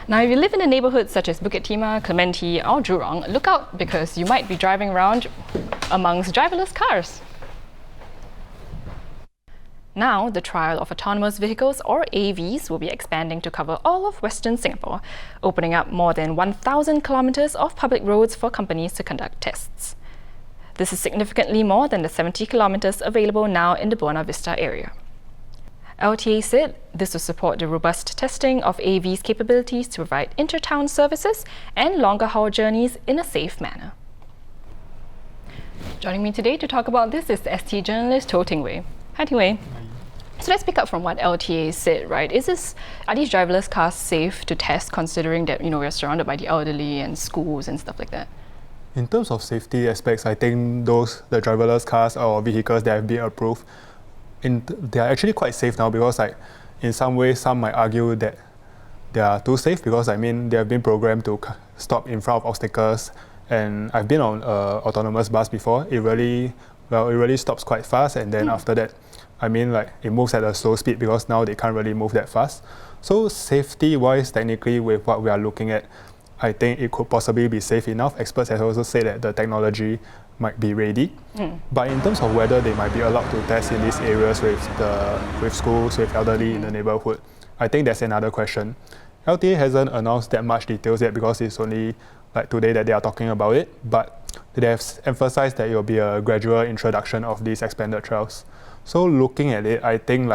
Now, if you live in a neighbourhood such as Bukit Timah, Clementi or Jurong, look out because you might be driving around amongst driverless cars. Now, the trial of autonomous vehicles, or AVs, will be expanding to cover all of Western Singapore, opening up more than 1,000 kilometres of public roads for companies to conduct tests. This is significantly more than the 70 kilometres available now in the Buona Vista area. LTA said this will support the robust testing of AVs' capabilities to provide inter-town services and longer-haul journeys in a safe manner. Joining me today to talk about this is the ST journalist Toh Ting Wei. Hi, Ting Wei. So let's pick up from what LTA said, right? Are these driverless cars safe to test, considering that we're surrounded by the elderly and schools and stuff like that? In terms of safety aspects, I think the driverless cars or vehicles that have been approved, they are actually quite safe now because, in some ways, some might argue that they are too safe because, they have been programmed to stop in front of obstacles. And I've been on an autonomous bus before. It really stops quite fast, and then after that, it moves at a slow speed because now they can't really move that fast. So safety-wise, technically, with what we are looking at, I think it could possibly be safe enough. Experts have also said that the technology might be ready. But in terms of whether they might be allowed to test in these areas with schools, with elderly in the neighborhood, I think that's another question. LTA hasn't announced that much details yet because it's only today that they are talking about it, but they have emphasized that it will be a gradual introduction of these expanded trials. So looking at it, I think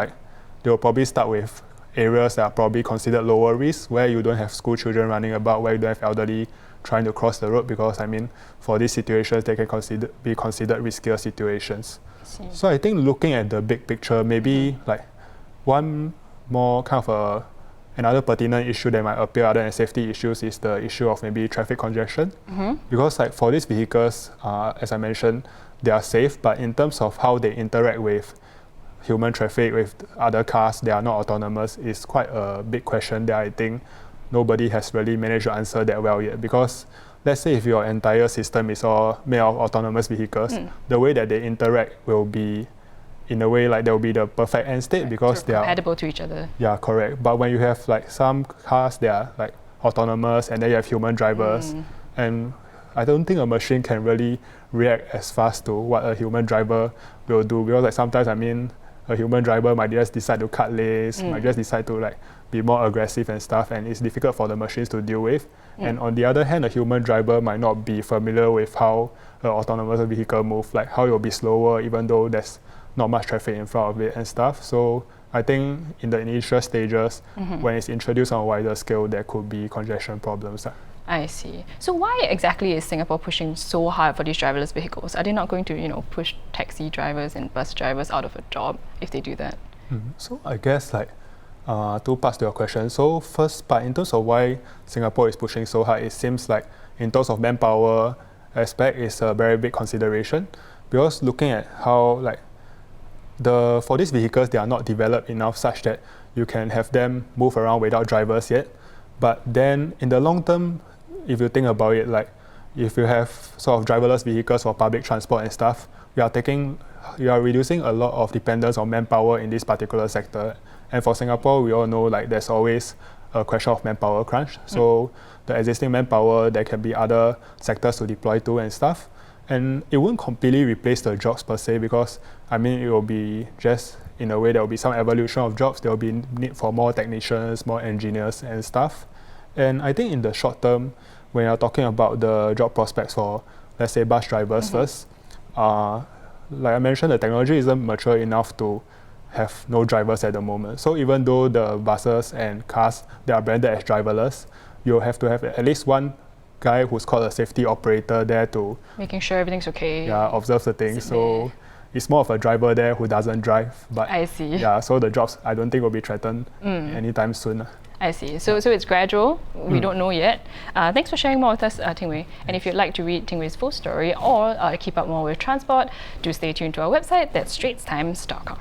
they will probably start with areas that are probably considered lower risk, where you don't have school children running about, where you don't have elderly trying to cross the road, because for these situations, they can be considered riskier situations. So I think looking at the big picture, maybe one more another pertinent issue that might appear other than safety issues is the issue of maybe traffic congestion. Because for these vehicles, as I mentioned, they are safe, but in terms of how they interact with human traffic, with other cars that are not autonomous, is quite a big question that I think nobody has really managed to answer that well yet. Because let's say if your entire system is all made of autonomous vehicles, the way that they interact will be in a way there will be the perfect end state, because they are compatible to each other. Yeah, correct. But when you have some cars that are autonomous and then you have human drivers, and I don't think a machine can really react as fast to what a human driver will do, because sometimes a human driver might just decide to cut lanes, might just decide to be more aggressive and stuff, and it's difficult for the machines to deal with. And on the other hand, a human driver might not be familiar with how an autonomous vehicle moves, how it will be slower even though there's not much traffic in front of it and stuff. So I think in the initial stages, when it's introduced on a wider scale, there could be congestion problems. I see. So why exactly is Singapore pushing so hard for these driverless vehicles? Are they not going to, push taxi drivers and bus drivers out of a job if they do that? So I guess two parts to your question. So first part, in terms of why Singapore is pushing so hard, it seems in terms of manpower aspect, is a very big consideration, because looking at how for these vehicles, they are not developed enough such that you can have them move around without drivers yet. But then in the long term, if you think about it, if you have sort of driverless vehicles for public transport and stuff, you are reducing a lot of dependence on manpower in this particular sector. And for Singapore, we all know there's always a question of manpower crunch. So the existing manpower, there can be other sectors to deploy to and stuff. And it won't completely replace the jobs per se, because it will be just, in a way, there will be some evolution of jobs. There will be need for more technicians, more engineers and stuff. And I think in the short term, when you're talking about the job prospects for, let's say, bus drivers first, like I mentioned, the technology isn't mature enough to have no drivers at the moment. So even though the buses and cars, they are branded as driverless, you'll have to have at least one guy who's called a safety operator there to making sure everything's okay. Yeah, observe the thing. So it's more of a driver there who doesn't drive. But I see. Yeah, so the jobs I don't think will be threatened anytime soon. I see. So it's gradual. We don't know yet. Thanks for sharing more with us, Ting Wei. And if you'd like to read Ting Wei's full story or keep up more with transport, do stay tuned to our website. That's straitstimes.com.